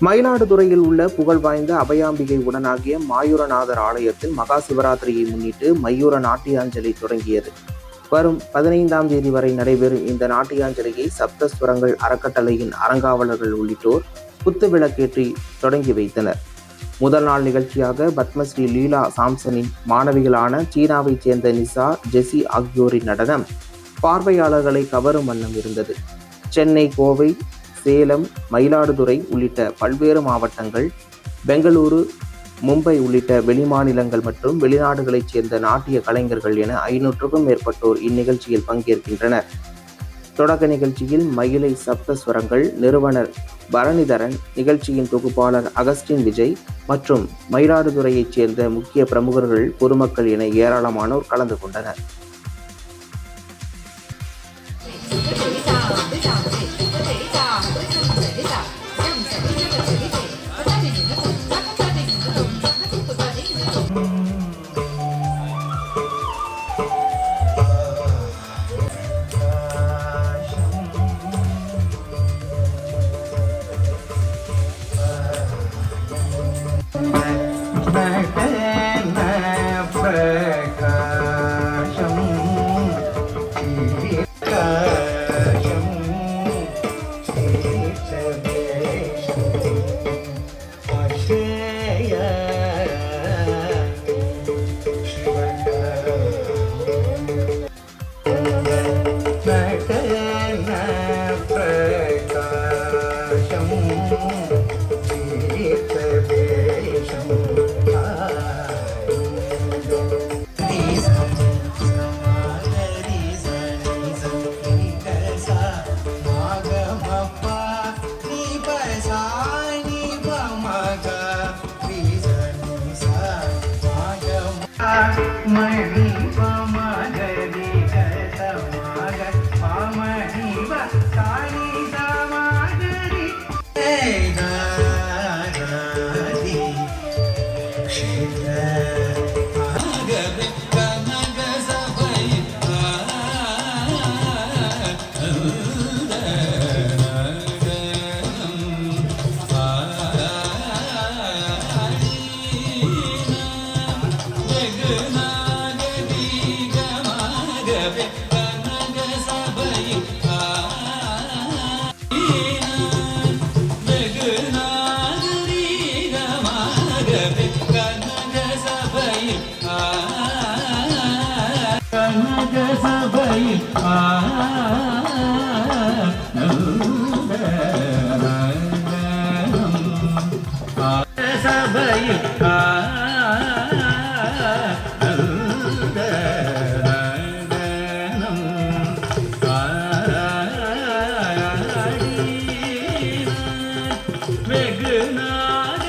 மயிலாடுதுறையில் உள்ள புகழ் வாய்ந்த அபயாம்பிகை உடனாகிய மாயூரநாதர் ஆலயத்தில் மகா சிவராத்திரியை முன்னிட்டு மயூர நாட்டியாஞ்சலி தொடங்கியது. வரும் 15ஆம் தேதி வரை நடைபெறும் இந்த நாட்டியாஞ்சலியை சப்தஸ்வரங்கள் அறக்கட்டளையின் அறங்காவலர்கள் உள்ளிட்டோர் குத்து விளக்கேற்றி தொடங்கி வைத்தனர். முதல் நாள் நிகழ்ச்சியாக பத்மஸ்ரீ லீலா சாம்சனின் மாணவிகளான சீனாவைச் சேர்ந்த நிசா, ஜெசி ஆகியோரின் நடனம் பார்வையாளர்களை கவரும் வண்ணம் இருந்தது. சென்னை, கோவை, சேலம், மயிலாடுதுறை உள்ளிட்ட பல்வேறு மாவட்டங்கள், பெங்களூரு, மும்பை உள்ளிட்ட வெளிமாநிலங்கள் மற்றும் வெளிநாடுகளைச் சேர்ந்த நாட்டிய கலைஞர்கள் என 500க்கும் மேற்பட்டோர் இந்நிகழ்ச்சியில் பங்கேற்கின்றனர். தொடக்க நிகழ்ச்சியில் மயிலை சப்தஸ்வரங்கள் நிறுவனர் பரணிதரன், நிகழ்ச்சியின் தொகுப்பாளர் அகஸ்டின் விஜய் மற்றும் மயிலாடுதுறையைச் சேர்ந்த முக்கிய பிரமுகர்கள், பொதுமக்கள் என ஏராளமானோர் கலந்து கொண்டனர். மணி பமகரி கதமாக பமணி சாணி சமகரி ஏதாதி க்ஷேத்ர ஆகவே கனக சபை வெகுநாக